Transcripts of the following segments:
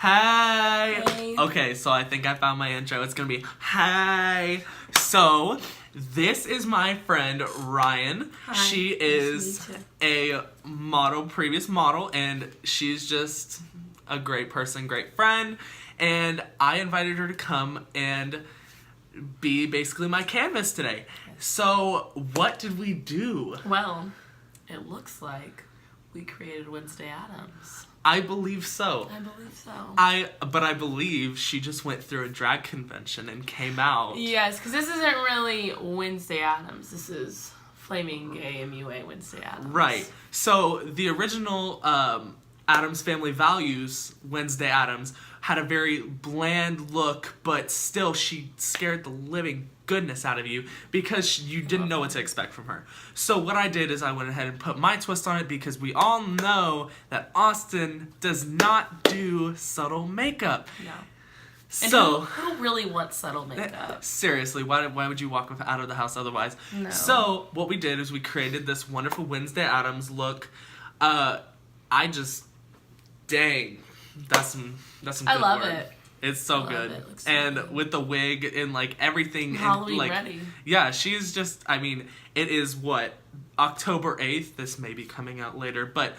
Hi. Hey. Okay, so I think I found my intro. It's gonna be hi. So this is my friend Ryan. Hi. She Nice is to meet a model, previous model, and she's just a great person, great friend. And I invited her to come and be basically my canvas today. So what did we do? Well, it looks like we created Wednesday Addams. I believe so. I believe so. But I believe she just went through a drag convention and came out. Yes, because this isn't really Wednesday Addams. This is FlamingGayMUA Wednesday Addams. Right. So the original Addams Family Values Wednesday Addams had a very bland look, but still she scared the living goodness out of you because you didn't know what to expect from her. So what I did is I went ahead and put my twist on it because we all know that Austin does not do subtle makeup. No. And So who really wants subtle makeup? seriously, why would you walk out of the house otherwise? No. So what we did is we created this wonderful Wednesday Addams look. Dang, that's some good I love work. it. It's so I good. love it. Looks so And good. with the wig and like everything Halloween and like ready. yeah, she's just I mean, it is what October 8th. This may be coming out later, but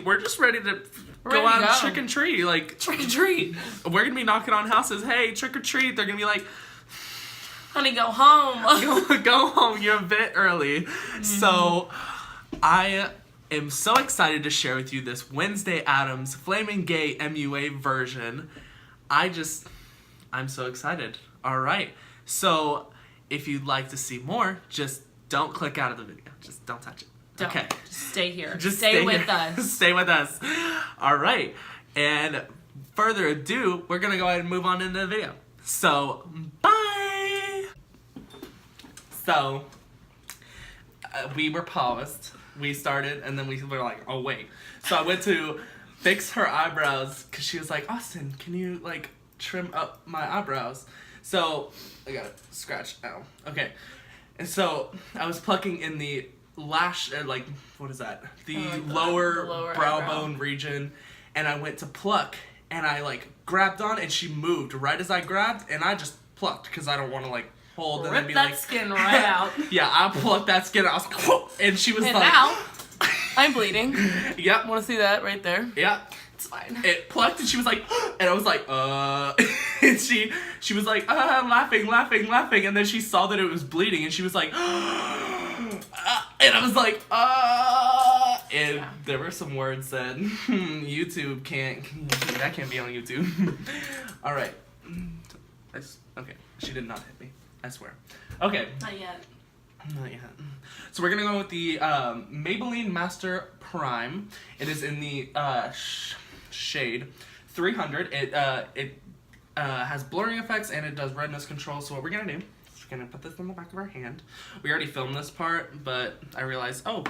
we're just ready to go out and trick and treat. Like trick or treat. We're going to be knocking on houses. Hey, trick or treat. They're going to be like, Honey, go home. go home. You're a bit early. Mm-hmm. So I am so excited to share with you this Wednesday Addams FlamingGayMUA version. I'm so excited. All right. So if you'd like to see more, just don't click out of the video. Just don't touch it. Don't. Okay. Just stay here. Just stay with here. us. Stay with us. All right. And further ado, we're going to go ahead and move on into the video. So, bye. So, we were paused. We started, and then we were like, oh, wait. So I went to fix her eyebrows, because she was like, Austin, can you, like, trim up my eyebrows? So, I got it scratched now. Okay. And so, I was plucking in the lash, what is that? The lower brow bone region, and I went to pluck, and I, like, grabbed on, and she moved right as I grabbed, and I just plucked, because I don't want to, like, hold and then be that like skin right out. Yeah, I plucked that skin. I was like, whoa, and she was And like, now I'm bleeding. Yep. Want to see that right there? Yeah. It's fine. It plucked, and she was like, and I was like, and she was like, laughing, and then she saw that it was bleeding, and she was like, and I was like, and Yeah. there were some words that YouTube that can't be on YouTube. All right. Okay, she did not hit me. I swear. Okay. Not yet. Not yet. So we're gonna go with the Maybelline Master Prime. It is in the shade 300. It has blurring effects and it does redness control. So what we're gonna do is we're gonna put this on the back of our hand. We already filmed this part, but I realized, oh,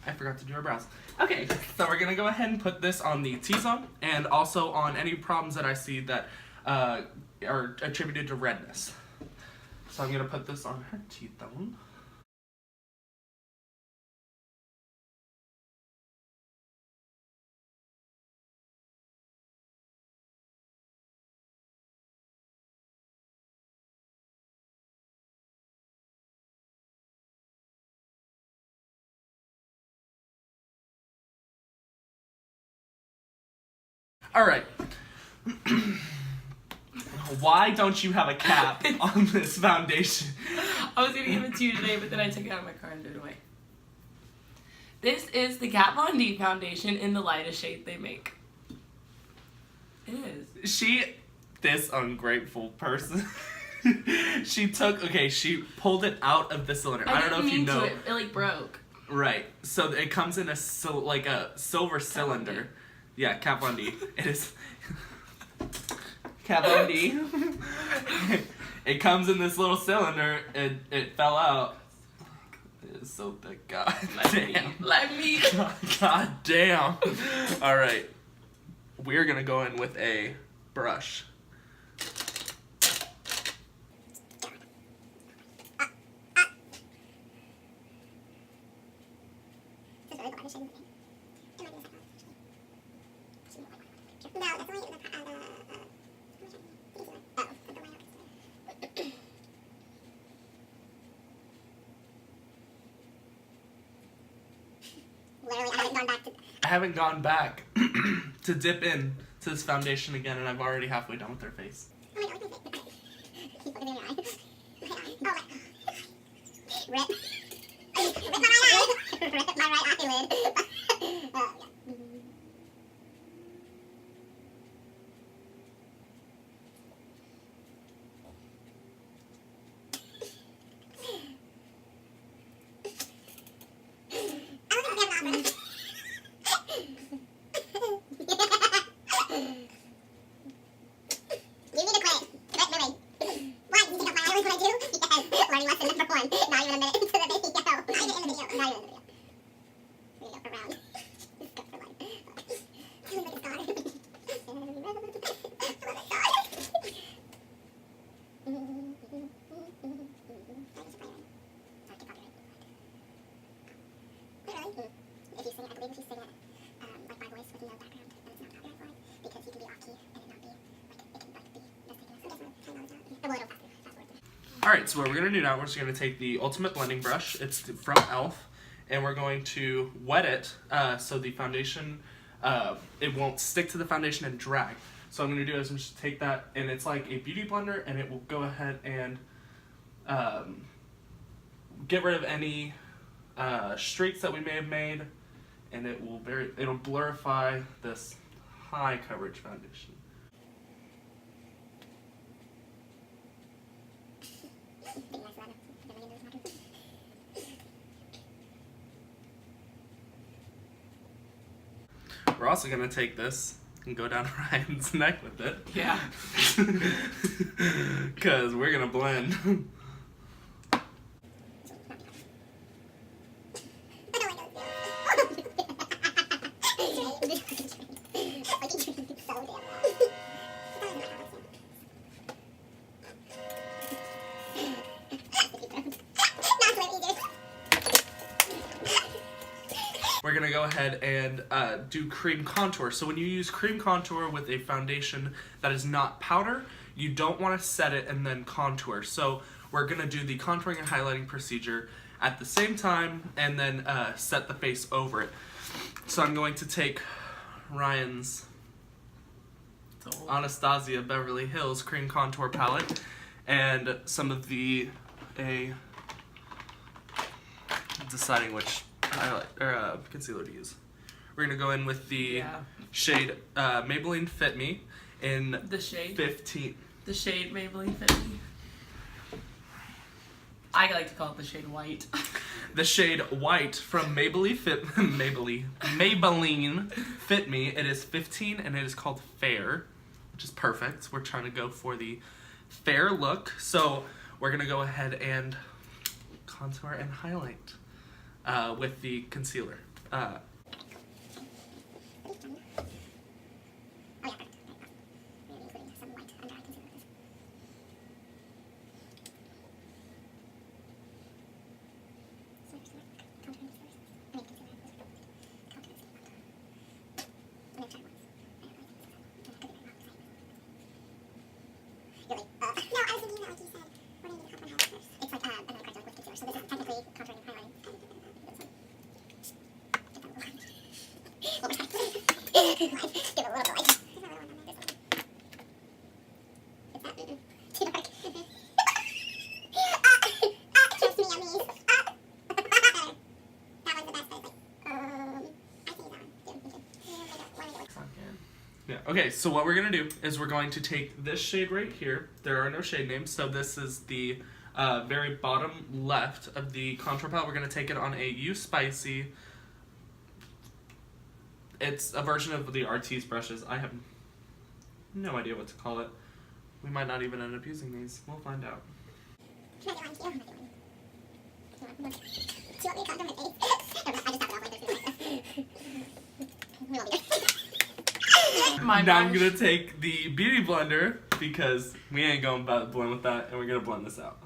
I forgot to do our brows. Okay, so we're gonna go ahead and put this on the T-zone and also on any problems that I see that are attributed to redness. So I'm gonna put this on her T-zone. All right. Why don't you have a cap on this foundation? I was gonna give it to you today, but then I took it out of my car and threw it away. This is the Kat Von D foundation in the lightest shade they make. It is. This ungrateful person. She pulled it out of the cylinder. I don't know if you know. It like broke. Right. So it comes in a silver cylinder. Yeah, Kat Von D. It is Kat Von D. It comes in this little cylinder and it fell out. It is so thick. God damn. Let me. God damn. All right. We're going to go in with a brush. No, that's only the haven't gone back to dip in to this foundation again, and I'm already halfway done with their face. Oh my god, look at it. Keep looking in your eye. Oh my. Rip. Rip my right eye. Rip my right eyelid. Yeah. You need to quit. Quit moving. Why? You think I'm always what I do? Yes. Learning lesson number 1. Not even a minute into the video. Not even in the video. Not even in the video. Here we go. Around. Just go for life. I look like a god. I look like a god. If you sing it, I believe if you sing it, like my voice with no background, then it's not copyright for it, because you can be off key and it not be, like, it can like be mistaken. Well, it'll fast forward. Alright, so what we're going to do now, we're just going to take the Ultimate Blending Brush. It's from e.l.f. And we're going to wet it so the foundation, it won't stick to the foundation and drag. So what I'm going to do is I'm just take that, and it's like a beauty blender, and it will go ahead and get rid of any streaks that we may have made, and it'll blurify this high coverage foundation. We're also going to take this and go down Ryan's neck with it. Yeah. Because we're going to blend. We're going to go ahead and do cream contour. So when you use cream contour with a foundation that is not powder, you don't want to set it and then contour. So we're going to do the contouring and highlighting procedure at the same time and then set the face over it. So I'm going to take Ryan's Anastasia Beverly Hills cream contour palette and some of the deciding which highlight or concealer to use. We're gonna go in with the shade Maybelline Fit Me in The shade? 15. The shade Maybelline Fit Me. I like to call it the shade white. The shade White from Maybelline Fit Me. It is 15 and it is called Fair, which is perfect. We're trying to go for the fair look. So we're gonna go ahead and contour and highlight with the concealer. Okay, so what we're going to do is we're going to take this shade right here. There are no shade names, so this is the very bottom left of the contour palette. We're going to take it on a You Spicy. It's a version of the Artis brushes. I have no idea what to call it. We might not even end up using these. We'll find out. Now I'm gonna take the beauty blender because we ain't going to blend with that, and we're gonna blend this out.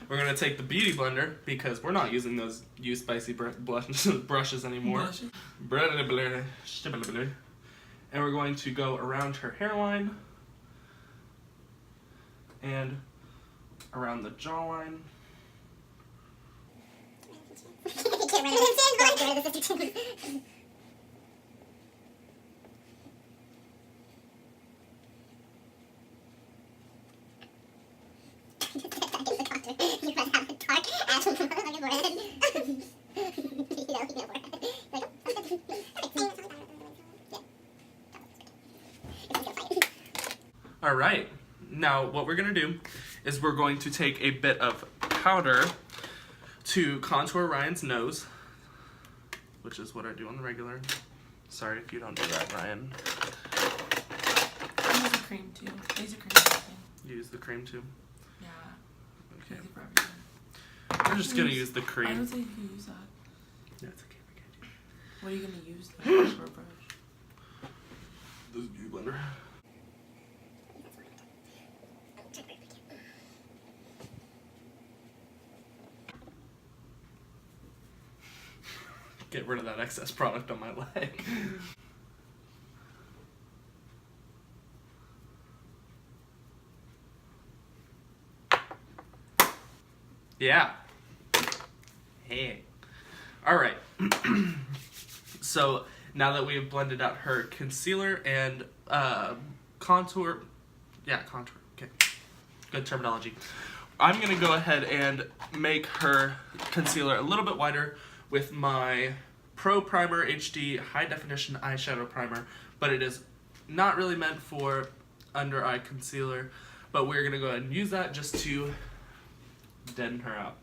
we're going to take the Beauty Blender, because we're not using those used spicy brushes anymore. And we're going to go around her hairline and around the jawline. Alright, now what we're going to do is we're going to take a bit of powder to contour Ryan's nose, which is what I do on the regular. Sorry if you don't do that, Ryan. I use the cream too. I use the cream. You use the cream too? Yeah. Okay. Use it for everything. We're just going to use the I cream. would say you can use that. Yeah, it's okay. We can do What are you going to use though for a brush? this Beauty Blender. Get rid of that excess product on my leg. Yeah. Hey. Alright. So, now that we have blended out her concealer and contour. Yeah, contour. Okay. Good terminology. I'm going to go ahead and make her concealer a little bit whiter with my Pro Primer HD High Definition Eyeshadow Primer, but it is not really meant for under eye concealer, but we're going to go ahead and use that just to deaden her out.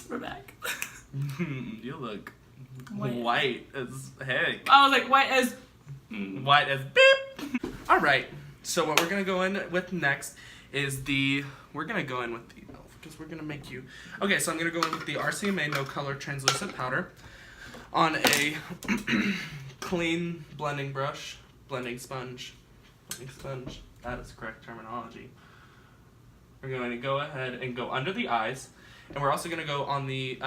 We're back. You look white as heck. I was like, white as... White as beep. Alright, so what we're going to go in with next is we're going to go in with the e.l.f. because we're going to make you... Okay, so I'm going to go in with the RCMA No Color Translucent Powder on a clean blending brush, blending sponge, that is correct terminology. We're going to go ahead and go under the eyes, and we're also going to go on the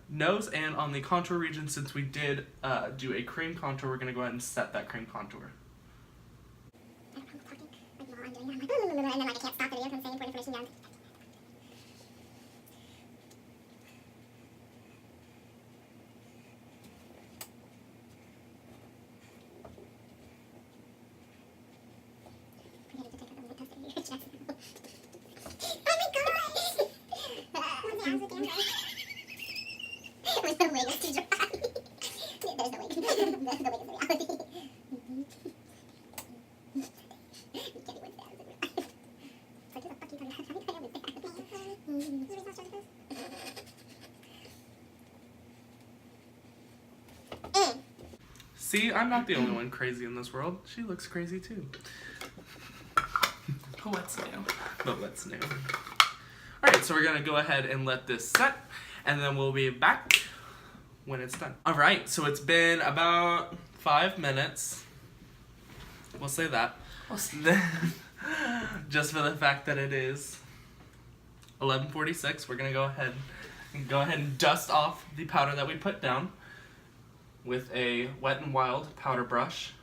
nose and on the contour region. Since we did do a cream contour, we're going to go ahead and set that cream contour. And then I can't stop the video from saying important information down. See, I'm not the only one crazy in this world. She looks crazy too. What's new? But what's new? Alright, so we're going to go ahead and let this set, and then we'll be back when it's done. Alright, so it's been about 5 minutes. We'll say that. We'll see. Just for the fact that it is 11:46, we're going to go ahead and dust off the powder that we put down with a Wet n Wild powder brush.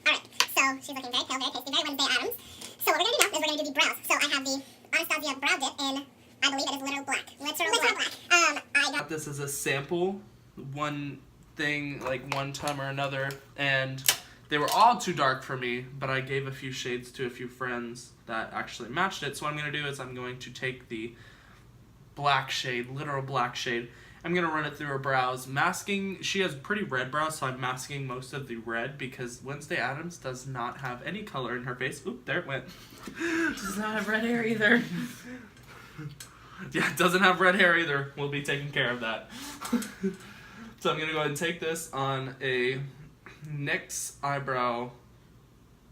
Alright, so she's looking very pale, very pasty, very Wednesday Addams. So what we're going to do now is we're going to do the brows. So I have the Anastasia Brow Dip in, I believe it is Literal Black. Literal Black. I got This is a sample, one thing, like one time or another, and they were all too dark for me, but I gave a few shades to a few friends that actually matched it. So what I'm going to do is I'm going to take the black shade, Literal Black shade, I'm going to run it through her brows, masking. She has pretty red brows, so I'm masking most of the red because Wednesday Addams does not have any color in her face. Oop, there it went. Does not have red hair either. Yeah, doesn't have red hair either. We'll be taking care of that. So I'm going to go ahead and take this on a NYX eyebrow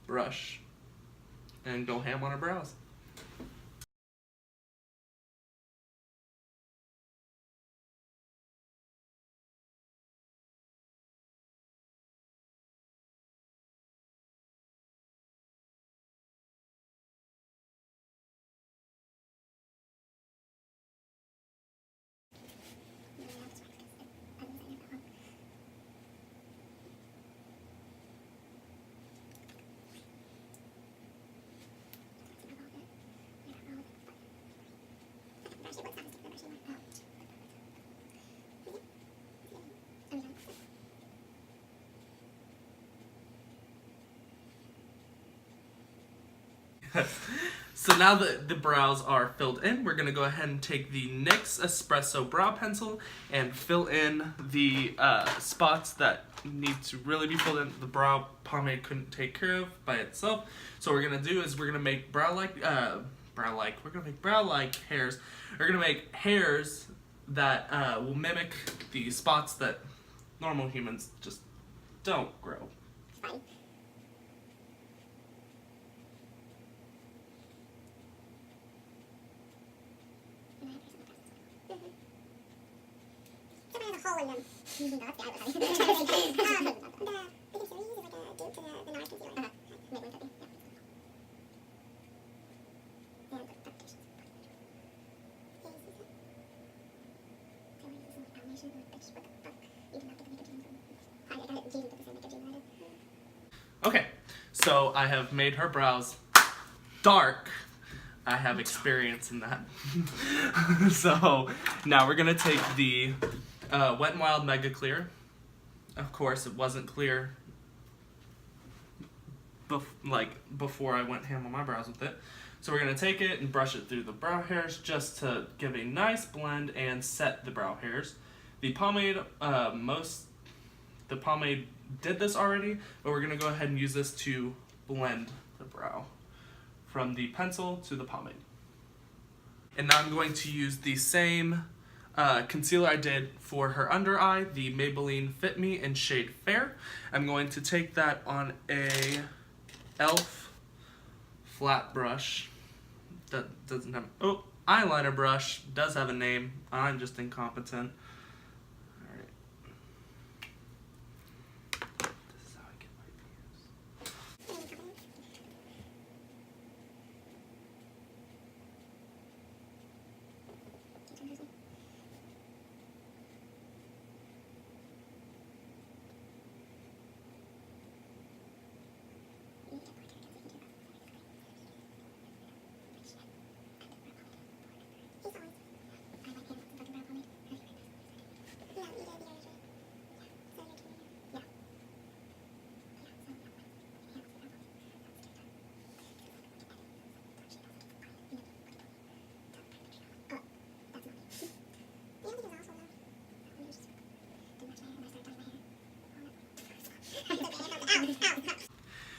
brush and go ham on her brows. So now that the brows are filled in, we're going to go ahead and take the NYX Espresso Brow Pencil and fill in the spots that need to really be filled in. The brow pomade couldn't take care of by itself. So what we're going to do is we're going to make brow-like hairs. We're going to make hairs that will mimic the spots that normal humans just don't grow. Fine. Someone has a hole in them. That's the eyebrow. The concealer uses like a dupe to the north concealer. Make one copy. Yeah. And the foundation. Yeah, you see that? So we're using some foundation or pitch. What the fuck? You do not get the nicotine from. I got it. Jaden put this in nicotine later. Okay, so I have made her brows dark. I have experience in that. So now we're gonna take the Wet n Wild Mega Clear. Of course, it wasn't clear before I went ham on my brows with it. So we're gonna take it and brush it through the brow hairs just to give a nice blend and set the brow hairs. The pomade, the pomade did this already, but we're gonna go ahead and use this to blend the brow from the pencil to the pomade. And now I'm going to use the same concealer I did for her under eye, the Maybelline Fit Me in shade Fair. I'm going to take that on a e.l.f. flat brush that doesn't have, eyeliner brush, does have a name. I'm just incompetent. Alright. This is how I get my views.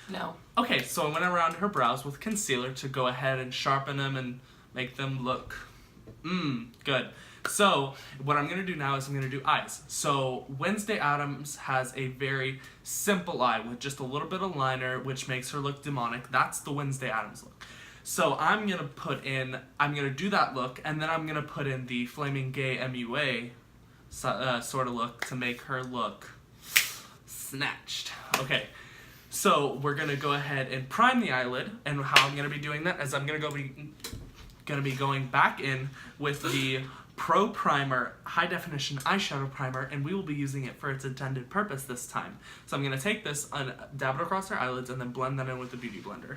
No. Okay, so I went around her brows with concealer to go ahead and sharpen them and make them look good. So what I'm gonna do now is I'm gonna do eyes. So Wednesday Addams has a very simple eye with just a little bit of liner, which makes her look demonic. That's the Wednesday Addams look. So I'm gonna do that look, and then I'm gonna put in the FlamingGayMUA sort of look to make her look snatched. Okay. So we're gonna go ahead and prime the eyelid, and how I'm gonna be doing that is I'm gonna be going back in with the Pro Primer High Definition Eyeshadow Primer, and we will be using it for its intended purpose this time. So I'm gonna take this and dab it across our eyelids, and then blend that in with the Beauty Blender.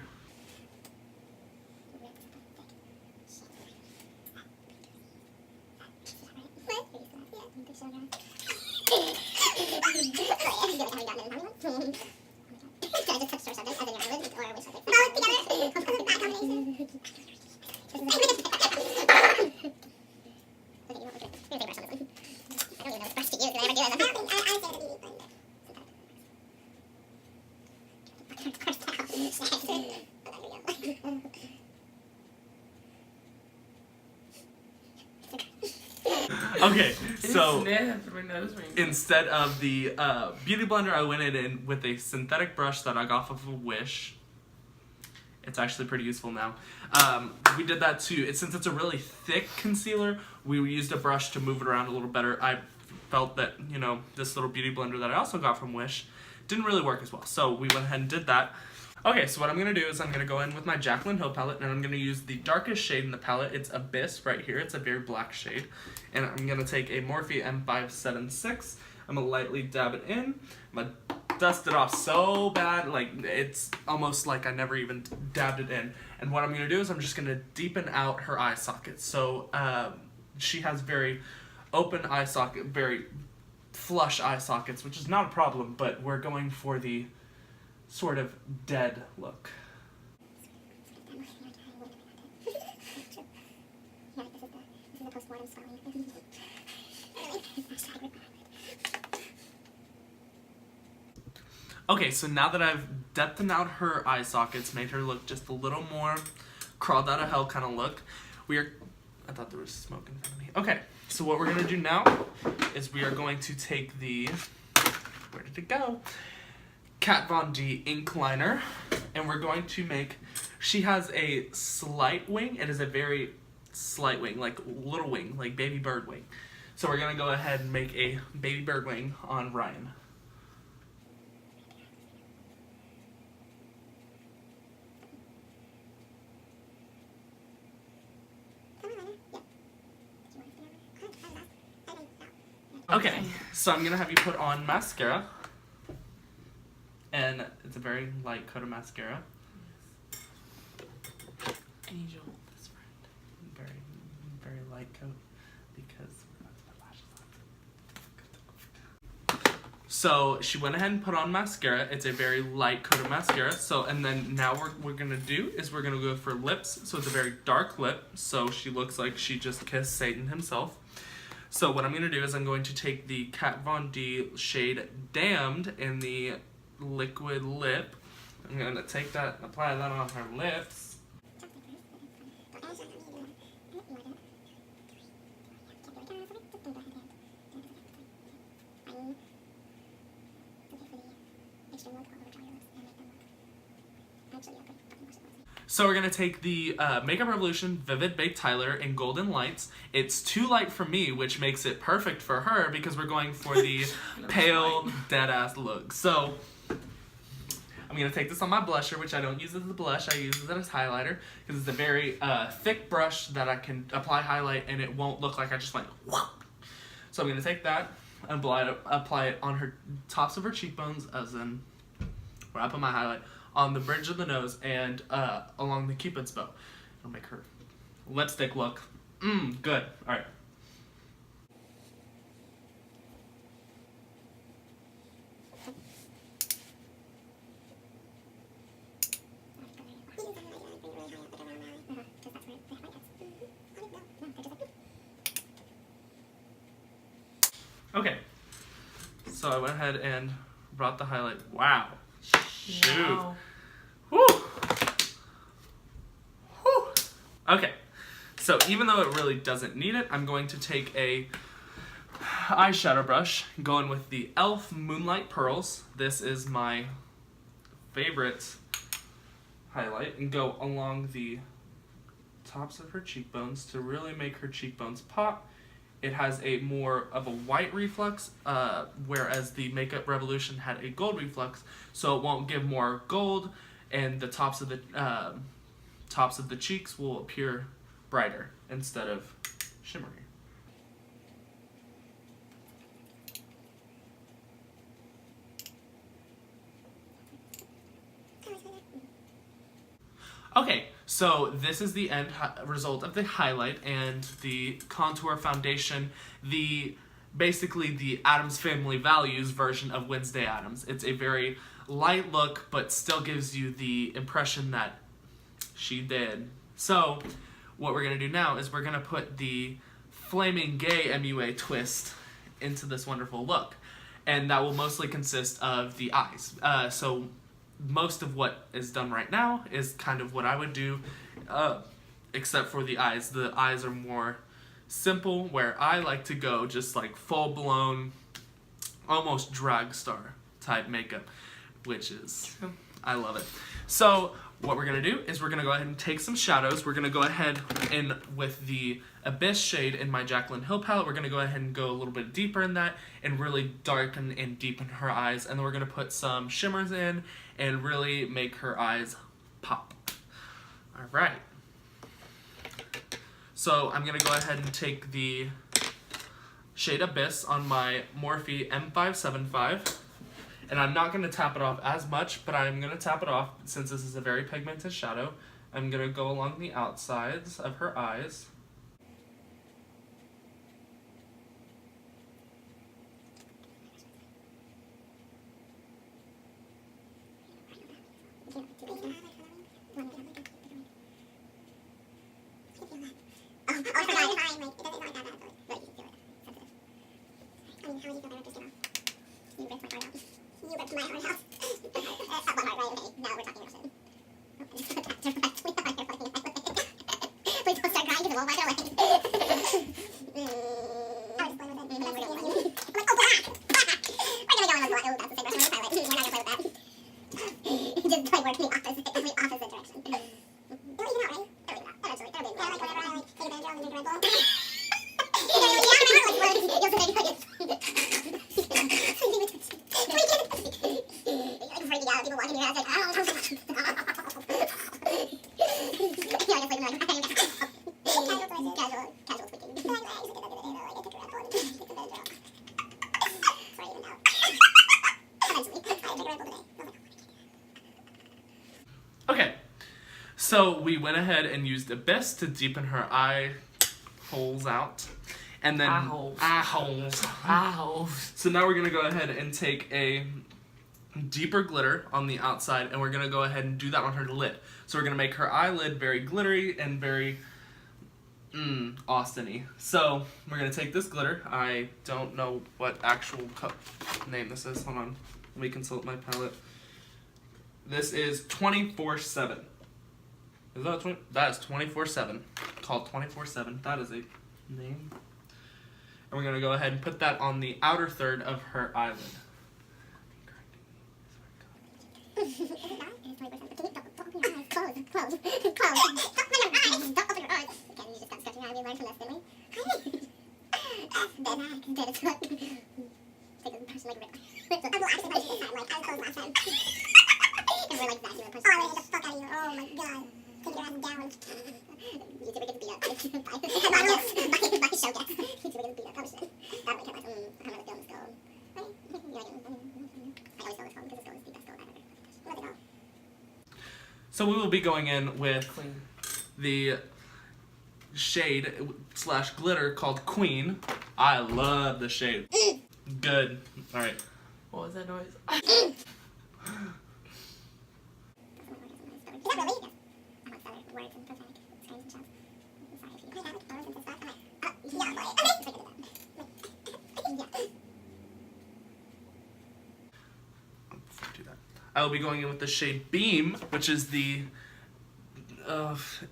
Should I just touch her subject as in your eyelids, or which subject? Both together! That combination. Okay, you want to brush on this one. Okay, so Snapped my nose ring. instead of the beauty blender, I went in with a synthetic brush that I got off of a Wish. It's actually pretty useful now. We did that too. Since it's a really thick concealer, we used a brush to move it around a little better. I felt that, you know, this little beauty blender that I also got from Wish didn't really work as well. So we went ahead and did that. Okay, so what I'm going to do is I'm going to go in with my Jaclyn Hill palette, and I'm going to use the darkest shade in the palette. It's Abyss right here. It's a very black shade. And I'm going to take a Morphe M576. I'm going to lightly dab it in. I'm going to dust it off so bad, like it's almost like I never even dabbed it in. And what I'm going to do is I'm just going to deepen out her eye sockets. So she has very open eye socket, very flush eye sockets, which is not a problem, but we're going for the sort of dead look. Okay, so now that I've depthened out her eye sockets, made her look just a little more crawled out of hell kind of look, I thought there was smoke in front of me. Okay, so what we're going to do now is we are going to take the, where did it go? Kat Von D ink liner, and we're going to make, she has a slight wing. It is a very slight wing, like little wing, like baby bird wing. So we're going to go ahead and make a baby bird wing on Ryan. Okay, so I'm going to have you put on mascara. And it's a very light coat of mascara. I need you to hold this, friend. Very, very light coat because we're about to put lashes on. So she went ahead and put on mascara. It's a very light coat of mascara. So, and then now what we're going to do is we're going to go for lips. So it's a very dark lip. So she looks like she just kissed Satan himself. So what I'm going to do is I'm going to take the Kat Von D shade Damned in the liquid lip. I'm going to take that, apply that on her lips. So we're going to take the Makeup Revolution Vivid Baked Highlighter in Golden Lights. It's too light for me, which makes it perfect for her because we're going for the pale, dead-ass look. So I'm going to take this on my blusher, which I don't use as a blush. I use it as highlighter because it's a very thick brush that I can apply highlight and it won't look like I just went whoop. So I'm going to take that and apply it on her tops of her cheekbones, as in where I put my highlight, on the bridge of the nose and along the Cupid's bow. It'll make her lipstick look good. All right. Okay, so I went ahead and brought the highlight. Wow. Shoot. Wow. Woo. Woo. Okay, so even though it really doesn't need it, I'm going to take a eyeshadow brush, going with the e.l.f. Moonlight Pearls. This is my favorite highlight, and go along the tops of her cheekbones to really make her cheekbones pop. It has a more of a white reflex, whereas the Makeup Revolution had a gold reflex, so it won't give more gold, and the tops of the cheeks will appear brighter instead of shimmery. Okay, so this is the end result of the highlight and the contour foundation, basically the Addams Family Values version of Wednesday Addams. It's a very light look, but still gives you the impression that she did. So what we're going to do now is we're going to put the FlamingGayMUA twist into this wonderful look. And that will mostly consist of the eyes. So most of what is done right now is kind of what I would do, except for the eyes. The eyes are more simple, where I like to go just like full-blown, almost drag star type makeup, which is, I love it. So what we're going to do is we're going to go ahead and take some shadows. We're going to go ahead and with the Abyss shade in my Jaclyn Hill palette, we're going to go ahead and go a little bit deeper in that and really darken and deepen her eyes. And then we're going to put some shimmers in and really make her eyes pop. All right. So I'm going to go ahead and take the shade Abyss on my Morphe M575. And I'm not going to tap it off as much, but I'm going to tap it off since this is a very pigmented shadow. I'm going to go along the outsides of her eyes. Okay, so we went ahead and used Abyss to deepen her eye holes out. And then eye holes. So now we're going to go ahead and take a deeper glitter on the outside, and we're going to go ahead and do that on her lid. So we're going to make her eyelid very glittery and very Austin-y. So we're going to take this glitter. I don't know what actual name this is. Hold on. Let me consult my palette. This is 24/7. Is that 20? That is 24/7. Called 24/7. That is a name. And we're going to go ahead and put that on the outer third of her eyelid. So we will be going in with the shade slash glitter called Queen. I love the shade. Good. All right. What was that noise? I will be going in with the shade Beam, which is the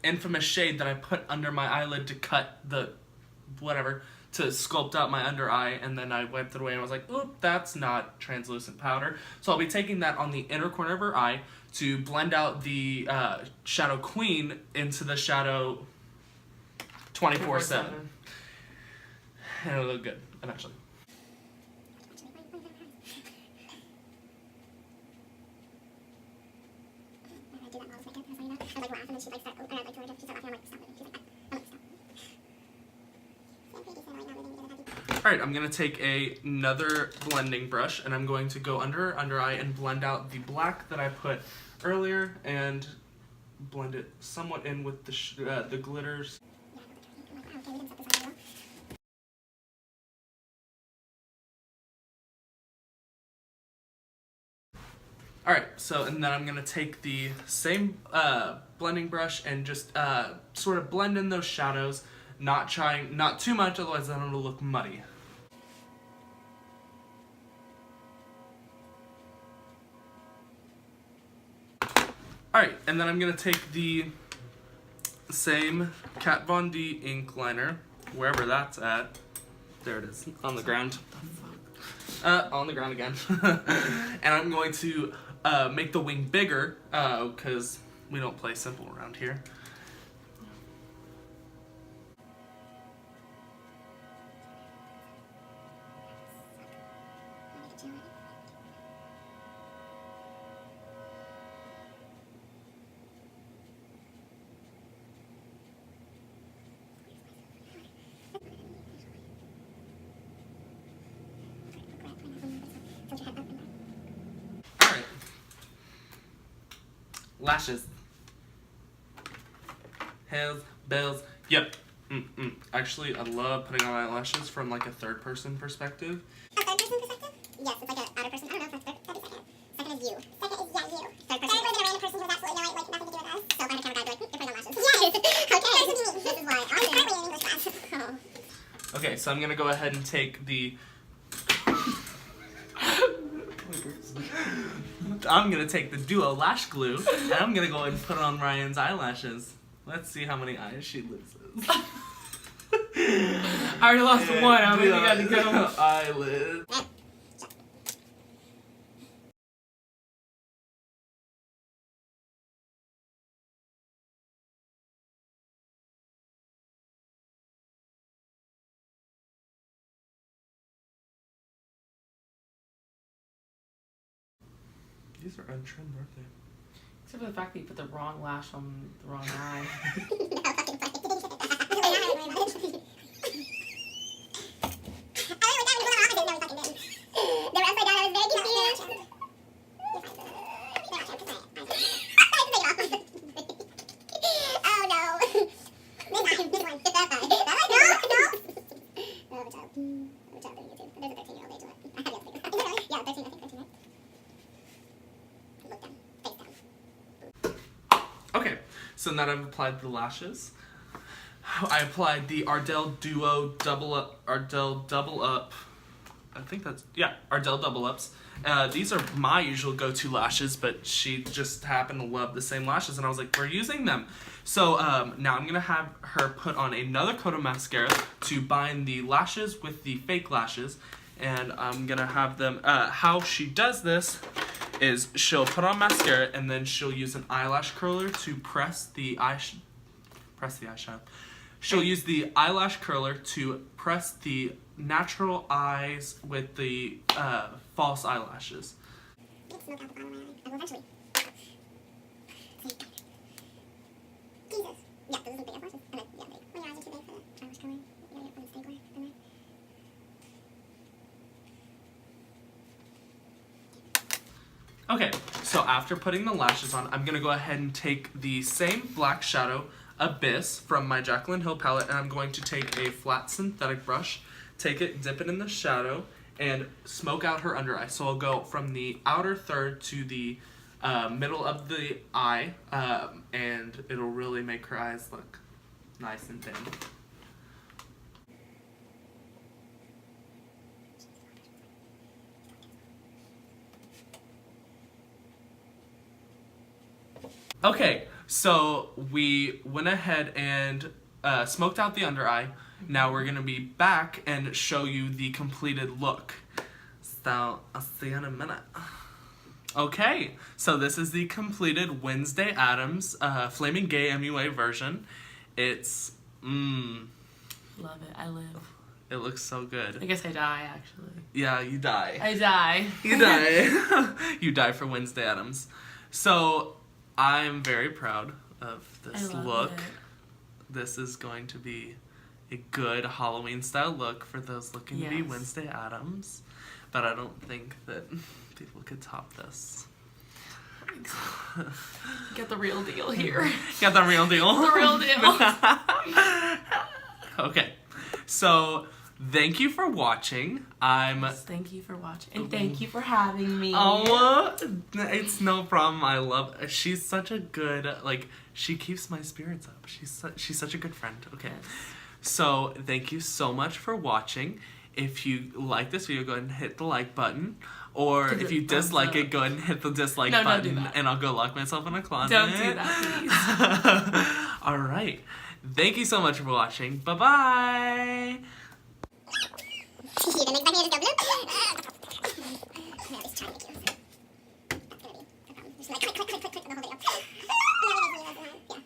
infamous shade that I put under my eyelid to cut the whatever, to sculpt out my under eye, and then I wiped it away and I was like, oop, that's not translucent powder. So I'll be taking that on the inner corner of her eye to blend out the shadow Queen into the shadow 24/7. And it'll look good eventually. Alright, I'm going to take another blending brush and I'm going to go under her under eye and blend out the black that I put earlier and blend it somewhat in with the glitters. Alright, so and then I'm going to take the same blending brush and just sort of blend in those shadows, not too much, otherwise then it'll look muddy. Alright, and then I'm going to take the same Kat Von D ink liner, wherever that's at. There it is, on the ground. On the ground again. And I'm going to make the wing bigger, because we don't play simple around here. Alright. Lashes. Hails, bells. Yep. Actually, I love putting on eyelashes from like a third person perspective. A third person perspective? Yes, it's like an outer person. I don't know if that's third. That'd be second. Second is you. Second is, yeah, you. Third person. Third was a random person who's absolutely no, like, nothing to do with us. So if I had a camera guy, I'd be like, you're putting on lashes. Yes! Okay. This is why I was currently in English class. Oh. Okay, so I'm gonna go ahead and take the... I'm gonna take the Duo Lash Glue, and I'm gonna go ahead and put on Ryan's eyelashes. Let's see how many eyes she loses. I already lost one. I really got to go. Eyelid. These are untrimmed, aren't they? Except for the fact that you put the wrong lash on the wrong eye. No, fucking funny. Okay, so now that I've applied the lashes, I applied the Ardell Duo Double Up, Ardell Double Up, I think that's, yeah, Ardell Double Ups. These are my usual go-to lashes, but she just happened to love the same lashes, and I was like, we're using them. So now I'm going to have her put on another coat of mascara to bind the lashes with the fake lashes, and I'm going to have them, how she does this is she'll put on mascara, and then she'll use an eyelash curler to press the eyeshadow. She'll use the eyelash curler to press the natural eyes with the false eyelashes. Smoke out the bottom of my eye. I will eventually. Jesus. Yeah, those are the big eyelashes. And then, yeah, big. When your eyes are too big for the eyelash color, you gotta get one stapler in there. Okay, so after putting the lashes on, I'm going to go ahead and take the same black shadow, Abyss, from my Jaclyn Hill palette, and I'm going to take a flat synthetic brush, take it, dip it in the shadow, and smoke out her under eye. So I'll go from the outer third to the middle of the eye, and it'll really make her eyes look nice and thin. Okay, so we went ahead and smoked out the under eye. Now we're going to be back and show you the completed look. So I'll see you in a minute. Okay, so this is the completed Wednesday Addams FlamingGayMUA version. It's, Love it. I live. it looks so good. I guess I die, actually. Yeah, you die. I die. You die. You die for Wednesday Addams. So I'm very proud of this I love look. it. This is going to be a good Halloween style look for those looking to be Yes. Wednesday Addams. But I don't think that people could top this. Get the real deal here. Got the real deal. The real deal. Okay. So thank you for watching. Thank you for watching. And thank you for having me. Oh, it's no problem. I love. She's such a good, like, she keeps my spirits up. She's such a good friend. Okay. Yes. So thank you so much for watching. If you like this video, go ahead and hit the like button. Or if you dislike it, go ahead and hit the dislike No, don't button, do that. and I'll go lock myself in a closet. Don't do that, All right. Thank you so much for watching. Bye-bye. You didn't expect me to just go blue? No, just trying to make you. That's gonna be the problem. Just like click the whole video. Yeah.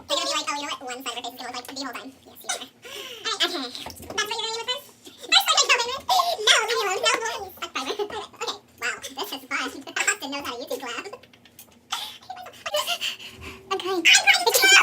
They're gonna be like, oh, you know what? One side of her face is gonna look like the whole time. Yes, you are. Alright, okay. That's what you're gonna do first? First I'm gonna go with. No, leave me alone. No, please. That's private. Okay. Wow, this is fun. Austin knows how to YouTube collab. I'm crying. I'm crying.